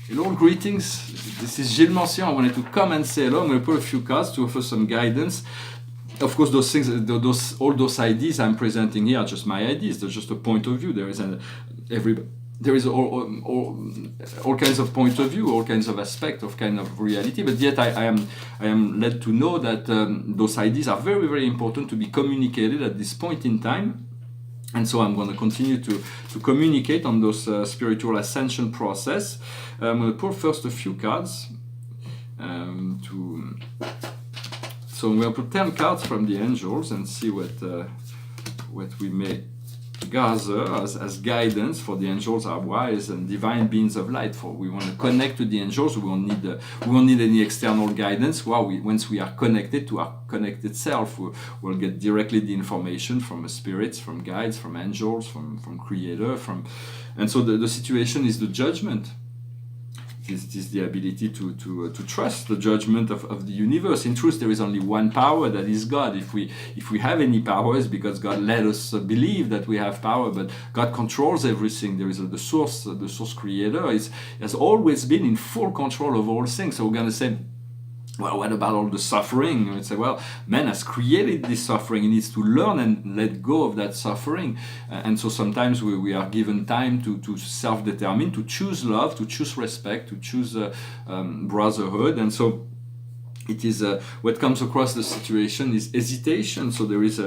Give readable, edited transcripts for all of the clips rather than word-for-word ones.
Hello, greetings. This is Gilles Mencier. I wanted to come and say hello. I'm going to put a few cards to offer some guidance. Of course, those things, all those ideas I'm presenting here are just my ideas. They're just a point of view. There is all kinds of point of view, all kinds of aspect of kind of reality. But yet, I am led to know that those ideas are very, very important to be communicated at this point in time. And so I'm going to continue to communicate on those spiritual ascension process. I'm going to pull first a few cards. So I'm going to put 10 cards from the angels and see what we may gather as guidance. For the angels are wise and divine beings of light. For we want to connect to the angels, we won't need any external guidance. Once we are connected to our connected self, we'll get directly the information from spirits, from guides, from angels, from Creator, and so the situation is the judgment. It is the ability to trust the judgment of the universe. In truth, there is only one power, that is God. If we have any power, it's because God let us believe that we have power, but God controls everything. There is the source creator has always been in full control of all things. So we're going to say, well, what about all the suffering? We'd say, well, man has created this suffering. He needs to learn and let go of that suffering. And so sometimes we are given time to self-determine, to choose love, to choose respect, to choose brotherhood. And so it is what comes across the situation is hesitation. So there is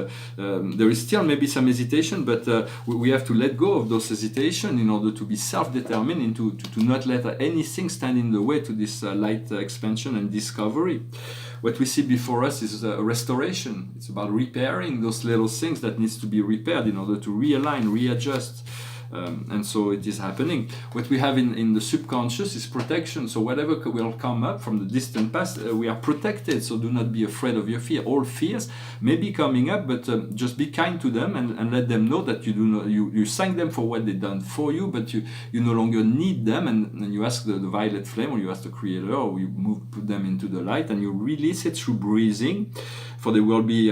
still maybe some hesitation, but we have to let go of those hesitation in order to be self-determined and to not let anything stand in the way to this light expansion and discovery. What we see before us is a restoration. It's about repairing those little things that needs to be repaired in order to realign, readjust. And so it is happening. What we have in the subconscious is protection. So whatever will come up from the distant past, we are protected. So do not be afraid of your fear. All fears may be coming up, but just be kind to them and let them know that you thank them for what they've done for you, but you no longer need them. And you ask the violet flame, or you ask the Creator, or you put them into the light, and you release it through breathing. For there will be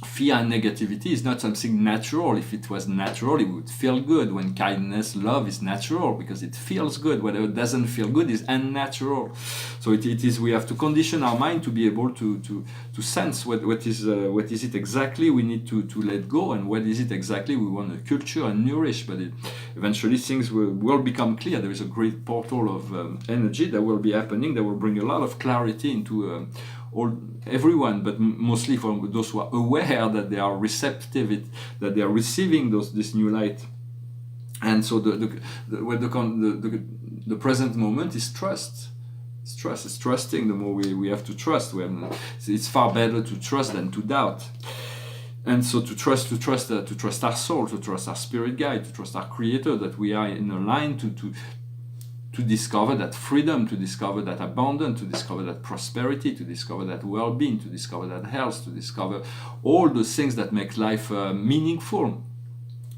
fear and negativity is not something natural. If it was natural, it would feel good. When kindness, love is natural because it feels good. Whatever doesn't feel good is unnatural. So it is. We have to condition our mind to be able to sense what is it exactly we need to let go, and what is it exactly we want to culture and nourish. But eventually things will become clear. There is a great portal of energy that will be happening that will bring a lot of clarity into everyone, but mostly for those who are aware that they are receptive, that they are receiving this new light. And so the present moment is trust. It's trust. It's trusting. The more we have to trust, it's far better to trust than to doubt. And so to trust our soul, to trust our spirit guide, to trust our Creator, that we are in a line to discover that freedom, to discover that abundance, to discover that prosperity, to discover that well-being, to discover that health, to discover all the things that make life meaningful.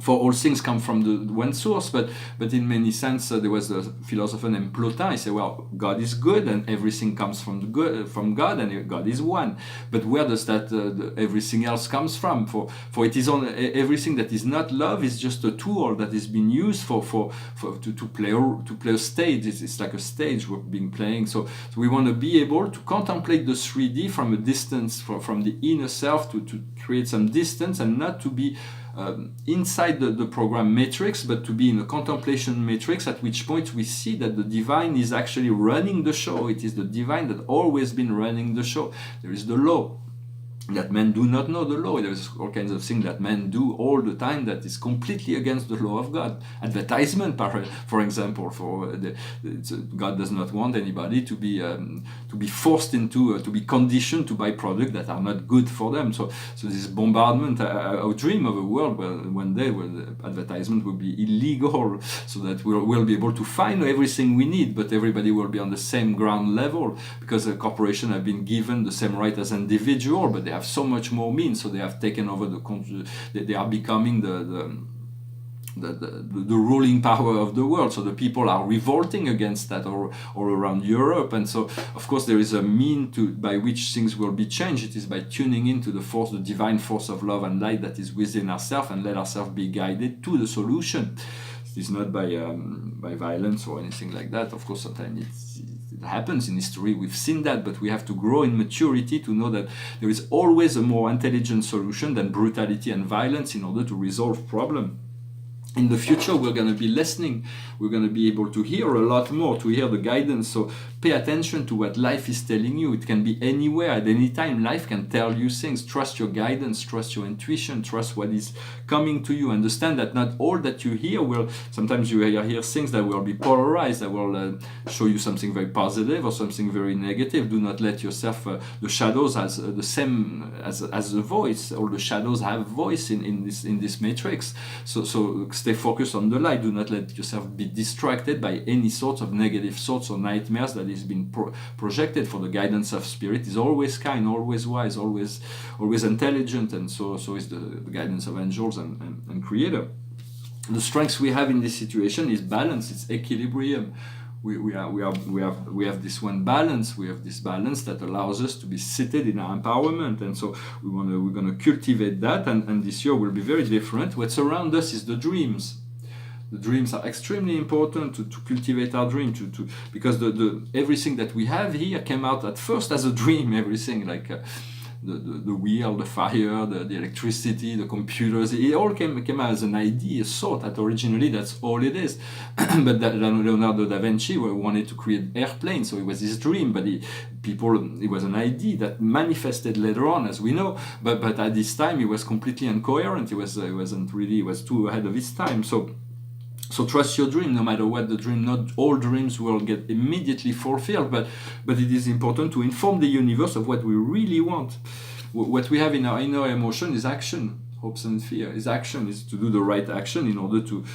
For all things come from the one source, but in many sense there was a philosopher named Plotin. He said, well, God is good and everything comes from God, and God is one. But where does that everything else comes from? For it is on everything that is not love is just a tool that is being used to play a stage. It's like a stage we're being playing. So we want to be able to contemplate the 3D from a distance, from the inner self, to create some distance, and not to be inside the program matrix, but to be in a contemplation matrix, at which point we see that the divine is actually running the show. It is the divine that always been running the show. There is the law that men do not know the law. There's all kinds of things that men do all the time that is completely against the law of God. Advertisement, for example, God does not want anybody to be forced into to be conditioned to buy products that are not good for them. So this bombardment. I dream of a world where one day where the advertisement will be illegal, so that we'll be able to find everything we need, but everybody will be on the same ground level, because the corporation have been given the same right as individual, but they have so much more means, so they have taken over they are becoming the ruling power of the world. So the people are revolting against that all around Europe. And so of course there is a mean by which things will be changed. It is by tuning into the divine force of love and light that is within ourselves, and let ourselves be guided to the solution. It is not by violence or anything like that. Of course, sometimes it happens in history. We've seen that, but we have to grow in maturity to know that there is always a more intelligent solution than brutality and violence in order to resolve problems. In the future, we're going to be listening. We're going to be able to hear a lot more, to hear the guidance. So pay attention to what life is telling you. It can be anywhere, at any time. Life can tell you things. Trust your guidance, trust your intuition, trust what is coming to you. Understand that not all that you hear will, sometimes you hear things that will be polarized, that will show you something very positive or something very negative. Do not let yourself, the shadows as the same as the voice. All the shadows have voice in this matrix. So stay focused on the light. Do not let yourself be distracted by any sorts of negative thoughts or nightmares that is being projected. For the guidance of spirit is always kind, always wise, always intelligent, and so is the guidance of angels and creator. The strengths we have in this situation is balance, it's equilibrium. We have this one balance. We have this balance that allows us to be seated in our empowerment, and so we're gonna cultivate that. And this year will be very different. What's around us is the dreams. The dreams are extremely important to cultivate our dream, because the everything that we have here came out at first as a dream. Everything like. The wheel, the fire, the electricity, the computers, it all came out as an idea, a thought, that originally that's all it is. But Leonardo da Vinci wanted to create airplanes, so it was his dream, but it was an idea that manifested later on, as we know, but at this time he was completely incoherent. He was too ahead of his time. So trust your dream, no matter what the dream. Not all dreams will get immediately fulfilled, but it is important to inform the universe of what we really want. What we have in our inner emotion is action. Hopes and fear is action, is to do the right action in order to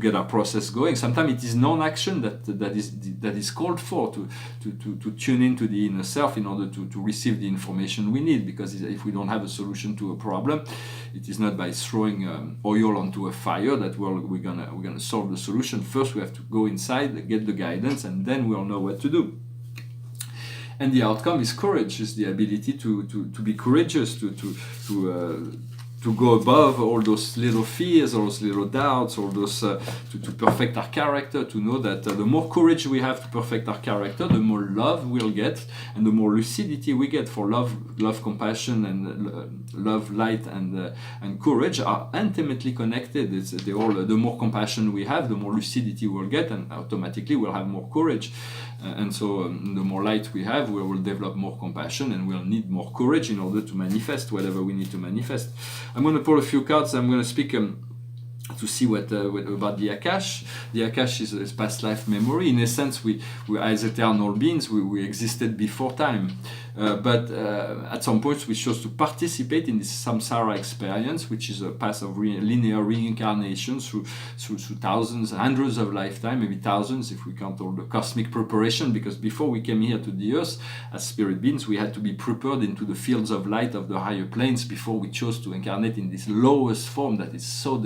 get our process going. Sometimes it is non-action that is called for to tune into the inner self in order to receive the information we need. Because if we don't have a solution to a problem, it is not by throwing oil onto a fire that we're gonna solve the solution. First, we have to go inside, get the guidance, and then we'll know what to do. And the outcome is courage, is the ability to be courageous, to go above all those little fears, all those little doubts, all those to perfect our character, to know that the more courage we have to perfect our character, the more love we'll get, and the more lucidity we get. For love, compassion, and love, light, and courage are intimately connected. The more compassion we have, the more lucidity we'll get, and automatically we'll have more courage. And so the more light we have, we will develop more compassion, and we'll need more courage in order to manifest whatever we need to manifest. I'm going to pull a few cards. I'm going to speak to see what about the Akash. The Akash is past life memory. In essence, we as eternal beings, we existed before time. But at some point we chose to participate in this samsara experience, which is a path of linear reincarnation through thousands, hundreds of lifetimes, maybe thousands if we count all the cosmic preparation, because before we came here to the earth as spirit beings, we had to be prepared into the fields of light of the higher planes before we chose to incarnate in this lowest form that is so...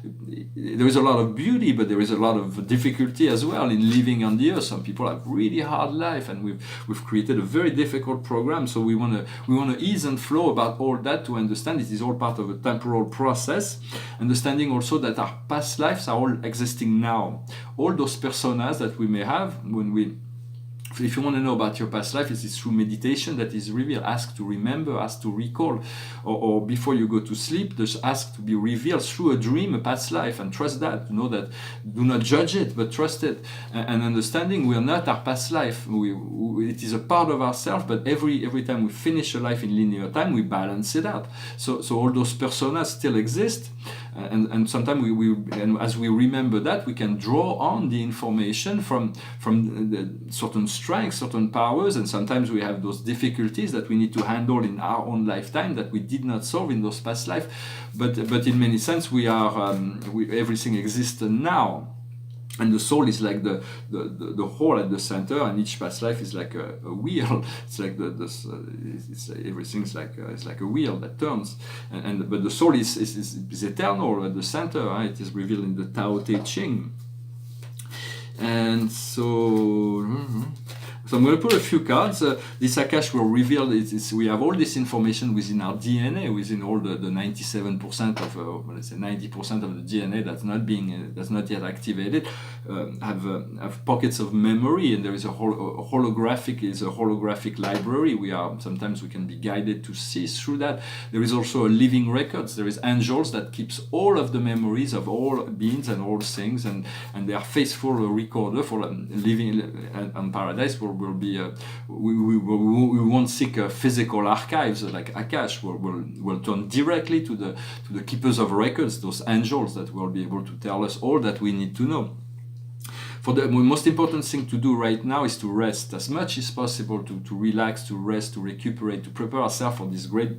There is a lot of beauty, but there is a lot of difficulty as well in living on the earth. Some people have really hard life, and we've created a very difficult program. So we want to ease and flow about all that, to understand it is all part of a temporal process. Understanding also that our past lives are all existing now. All those personas that we may have if you want to know about your past life, it is through meditation that is revealed. Ask to remember, ask to recall, or before you go to sleep, just ask to be revealed through a dream, a past life, and trust that. Know that. Do not judge it, but trust it. And understanding we are not our past life. It is a part of ourselves, but every time we finish a life in linear time, we balance it out. So all those personas still exist, and sometimes and as we remember that, we can draw on the information from the certain strengths, certain powers, and sometimes we have those difficulties that we need to handle in our own lifetime that we did not solve in those past lives. But in many sense, everything exists now. And the soul is like the hole at the center, and each past life is like a wheel. It's like everything's like it's like a wheel that turns. But the soul is eternal at the center. Right? It is revealed in the Tao Te Ching. And so So I'm going to put a few cards. This Akash will reveal we have all this information within our DNA, within all the 97% of, let's say 90% of the DNA that's not yet activated, have pockets of memory, and there is a holographic library. Sometimes we can be guided to see through that. There is also a living records. There is angels that keeps all of the memories of all beings and all things, and they are faithful recorder for living on Paradise. Will be we won't seek physical archives like Akash. We'll turn directly to the keepers of records, those angels that will be able to tell us all that we need to know. For the most important thing to do right now is to rest as much as possible, to relax, to rest, to recuperate, to prepare ourselves for this great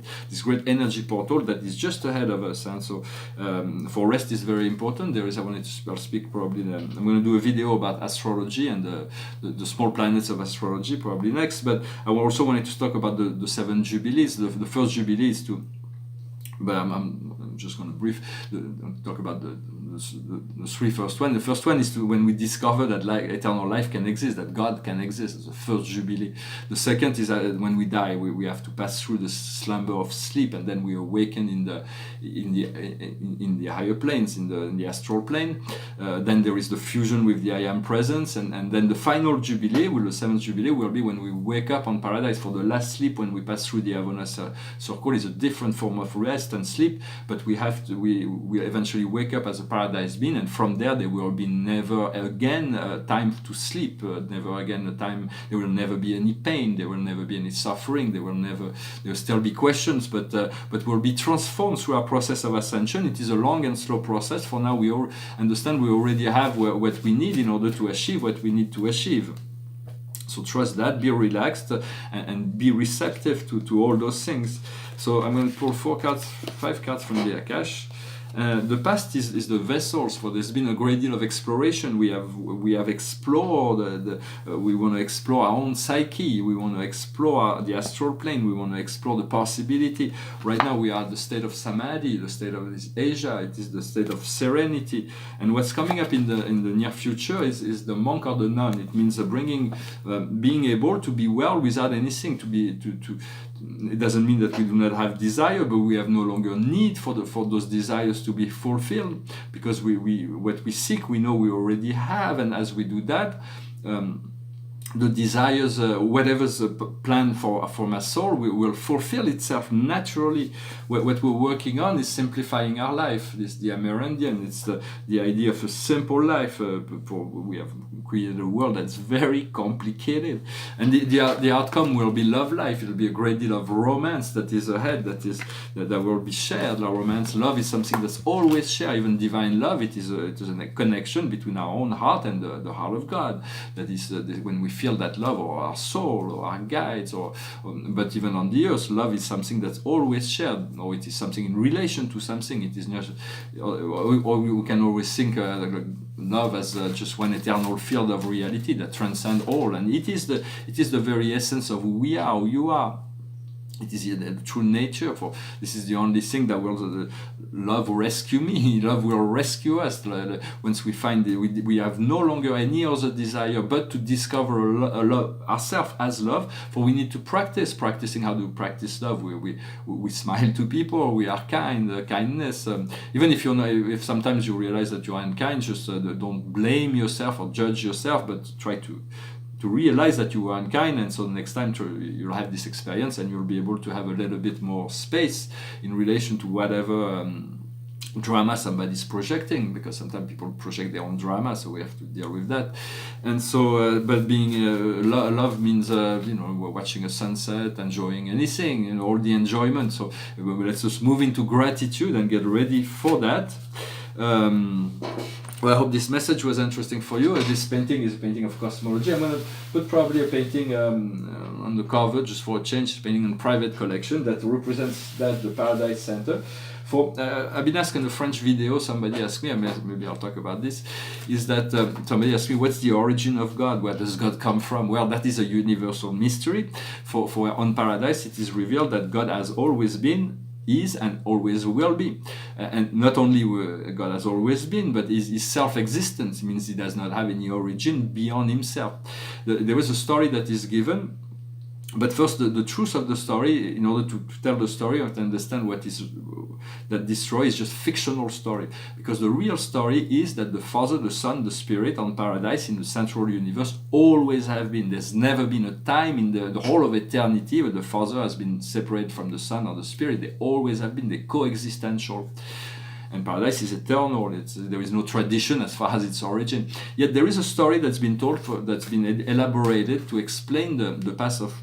energy portal that is just ahead of us. And so for rest is very important. I'll speak probably, I'm going to do a video about astrology and the small planets of astrology probably next, but I also wanted to talk about the 7 jubilees. The first jubilee is but I'm just going to talk about the 3 first one. The first one is when we discover that eternal life can exist, that God can exist. It's the first jubilee. The second is when we die, we have to pass through the slumber of sleep, and then we awaken in the higher planes, in the astral plane. Then there is the fusion with the I Am Presence, and then the final jubilee, the 7th jubilee, will be when we wake up on Paradise for the last sleep. When we pass through the Avonas circle, is a different form of rest and sleep, but we eventually wake up as a Paradise being, and from there there will be never again time to sleep, never again a time. There will never be any pain, there will never be any suffering, there will still be questions, but will be transformed through our process of ascension. It is a long and slow process. For now, we all understand we already have what we need in order to achieve what we need to achieve. So trust that, be relaxed, and be receptive to all those things. So I'm going to pull 5 cards from the Akash. The past is the vessels. For there's been a great deal of exploration. We have explored we want to explore our own psyche. We want to explore the astral plane. We want to explore the possibility. Right now we are at the state of samadhi, the state of Asia. It is the state of serenity. And what's coming up in the near future is the monk or the nun. It means being able to be well without anything. It doesn't mean that we do not have desire, but we have no longer need for those desires to be fulfilled, because what we seek, we know we already have, and as we do that, the desires, whatever's planned for my soul, will fulfill itself naturally. What we're working on is simplifying our life. This the Amerindian. It's the idea of a simple life. We have created a world that's very complicated, and the outcome will be love life. It'll be a great deal of romance that is ahead. That will be shared. Our romance, love is something that's always shared. Even divine love, it is a connection between our own heart and the heart of God. That is when we feel that love, or our soul, or our guides, but even on the earth, love is something that's always shared, or it is something in relation to something. It is not, or we can always think love as just one eternal field of reality that transcends all, and it is the very essence of who we are, who you are. It is the true nature. For this is the only thing that will love rescue me. Love will rescue us. Once we find we have no longer any other desire but to discover ourselves as love. For we need to practicing how to practice love. We smile to people. We are kindness. Even if sometimes you realize that you are unkind, just don't blame yourself or judge yourself, but try to realize that you are unkind, and so next time you'll have this experience, and you'll be able to have a little bit more space in relation to whatever drama somebody's projecting, because sometimes people project their own drama, so we have to deal with that. And so but being love means watching a sunset, enjoying anything, all the enjoyment. So let's just move into gratitude and get ready for that. Well, I hope this message was interesting for you. This painting is a painting of cosmology. I'm going to put probably a painting on the cover just for a change, painting in private collection that represents the Paradise Center. I've been asked in a French video, somebody asked me, maybe I'll talk about this, is that somebody asked me, what's the origin of God? Where does God come from? Well, that is a universal mystery. For on Paradise, it is revealed that God has always been is and always will be. And not only God has always been, but is self-existent. It means he does not have any origin beyond himself. There is a story that is given. But first, the truth of the story, in order to tell the story, you have to understand what is that this story is just fictional story. Because the real story is that the Father, the Son, the Spirit on paradise in the central universe always have been. There's never been a time in the whole of eternity where the Father has been separated from the Son or the Spirit. They always have been. They're coexistential. And paradise is eternal. There is no tradition as far as its origin. Yet there is a story that's been told, that's been elaborated to explain the past of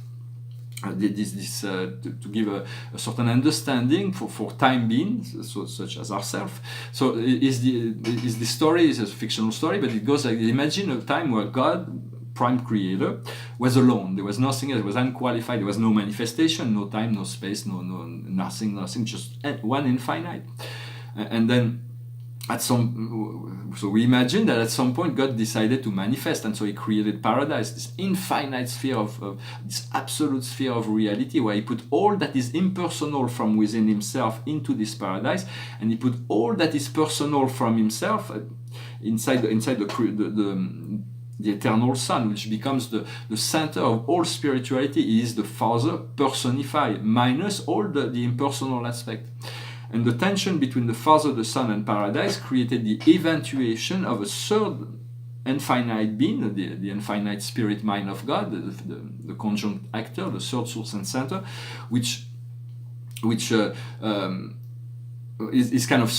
to give a certain understanding for time beings, such as ourselves. So the story is a fictional story, but it goes like, imagine a time where God, prime creator, was alone. There was nothing else. It was unqualified. There was no manifestation, no time, no space, nothing, just one infinite. And then so we imagine that at some point God decided to manifest, and so he created paradise, this infinite sphere of this absolute sphere of reality, where he put all that is impersonal from within himself into this paradise, and he put all that is personal from himself inside the eternal Son, which becomes the center of all spirituality. He is the Father personified, minus all the impersonal aspect. And the tension between the Father, the Son, and paradise created the eventuation of a third infinite being, the infinite spirit mind of God, the conjunct actor, the third source and center, which is kind of,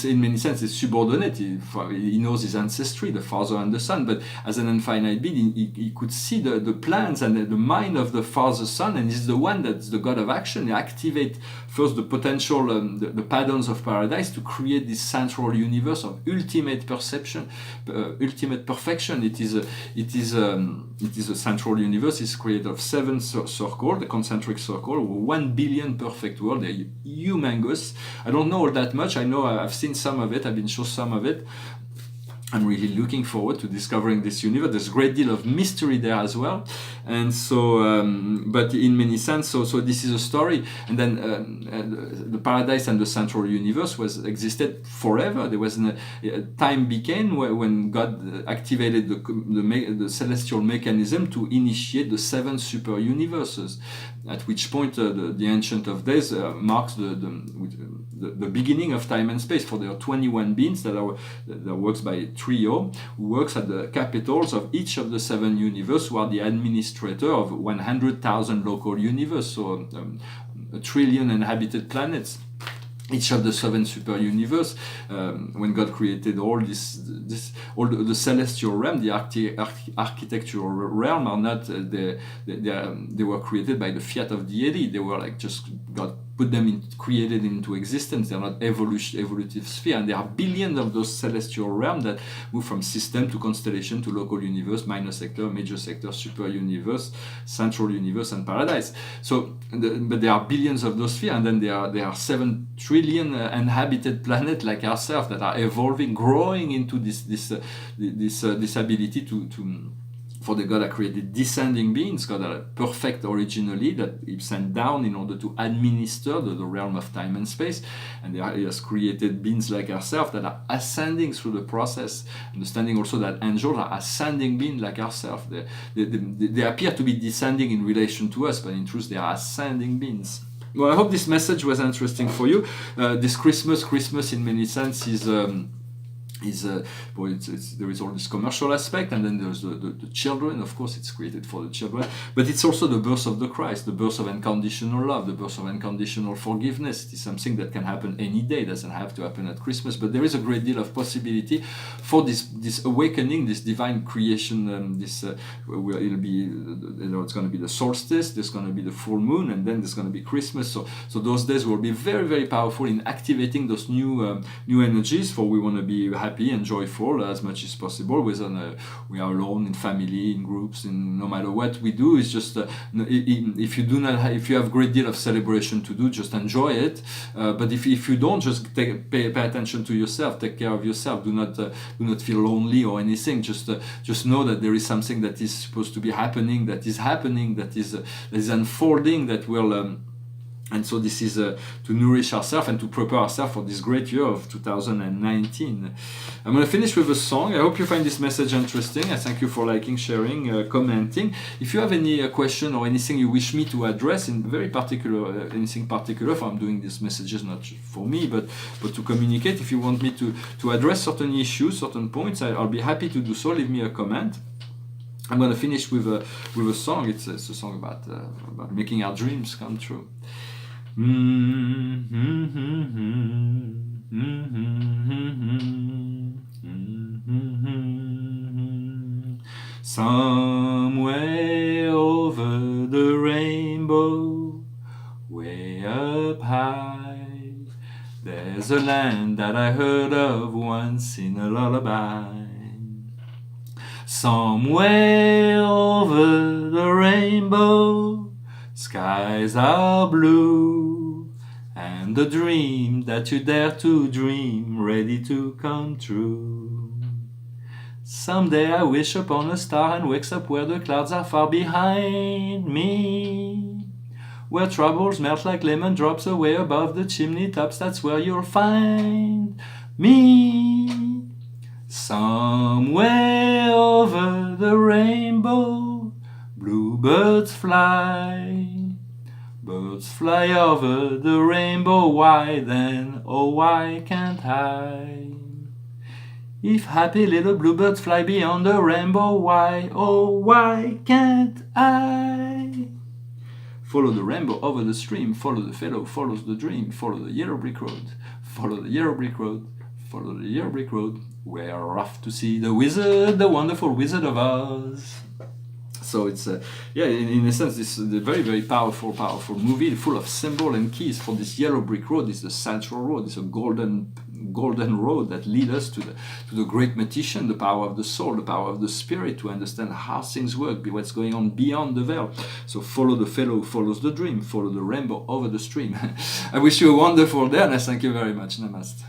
in many senses, subordinate. He knows his ancestry, the Father and the Son, but as an infinite being, he could see the plans and the mind of the Father, Son, and he's the one that's the God of action. He activates first the potential, the patterns of paradise to create this central universe of ultimate perception, ultimate perfection. It is a central universe. It's created of 7 circles, the concentric circle, 1 billion perfect world. They're humongous. I don't know all that much. I know I've seen some of it. I've been shown some of it. I'm really looking forward to discovering this universe. There's a great deal of mystery there as well, and so, but in many sense, so this is a story. And then the paradise and the central universe existed forever. There was time began when God activated the celestial mechanism to initiate the 7 super universes. At which point the Ancient of Days marks the beginning of time and space. For there are 21 beings that works by trio, who works at the capitals of each of the 7 universes, who are the administrator of 100,000 local universes, so 1 trillion inhabited planets. Each of the 7 super universe, when God created all all the celestial realm, the architectural realm are not they were created by the fiat of deity. They were like just God put them created into existence. They're not evolutive sphere, and there are billions of those celestial realms that move from system to constellation to local universe, minor sector, major sector, super universe, central universe, and paradise. So, but there are billions of those spheres, and then there are 7 trillion inhabited planets like ourselves that are evolving, growing into this ability to for the God that created descending beings, God that are perfect originally, that he sent down in order to administer the realm of time and space. And he has created beings like ourselves that are ascending through the process, understanding also that angels are ascending beings like ourselves. They appear to be descending in relation to us, but in truth they are ascending beings. Well, I hope this message was interesting for you. This Christmas in many senses there is all this commercial aspect, and then there's the children. Of course, it's created for the children, but it's also the birth of the Christ, the birth of unconditional love, the birth of unconditional forgiveness. It is something that can happen any day. It doesn't have to happen at Christmas, but there is a great deal of possibility for this awakening, this divine creation. It'll be, it's going to be the solstice, there's going to be the full moon, and then there's going to be Christmas. So those days will be very, very powerful in activating those new energies. For we want to be happy and joyful as much as possible. We are alone, in family, in groups, and no matter what we do, it's just if you have a great deal of celebration to do, just enjoy it. But if you don't, just pay attention to yourself, take care of yourself. Do not feel lonely or anything. Just know that there is something that is supposed to be happening, that is unfolding, that will And so this is to nourish ourselves and to prepare ourselves for this great year of 2019. I'm going to finish with a song. I hope you find this message interesting. I thank you for liking, sharing, commenting. If you have any question or anything you wish me to address in very particular, anything particular, if I'm doing these messages not for me, but to communicate, if you want me to address certain issues, certain points, I'll be happy to do so. Leave me a comment. I'm going to finish with a song. It's a song about making our dreams come true. Somewhere over the rainbow, way up high, there's a land that I heard of once in a lullaby. Somewhere over the rainbow, skies are blue, and the dream that you dare to dream ready to come true. Someday I wish upon a star and wakes up where the clouds are far behind me, where troubles melt like lemon drops away above the chimney tops. That's where you'll find me. Somewhere over the rainbow, bluebirds fly. Birds fly over the rainbow. Why then, oh why can't I? If happy little bluebirds fly beyond the rainbow, why, oh why can't I? Follow the rainbow over the stream, follow the fellow, follows the dream, follow the yellow brick road, follow the yellow brick road, follow the yellow brick road. We're off to see the wizard, the wonderful Wizard of Oz. So it's in a sense, this is a very, very powerful movie, full of symbol and keys. For this yellow brick road is the central road. It's a golden road that leads us to the great magician, the power of the soul, the power of the spirit, to understand how things work, what's going on beyond the veil. So follow the fellow who follows the dream, follow the rainbow over the stream. I wish you a wonderful day, and I thank you very much. Namaste.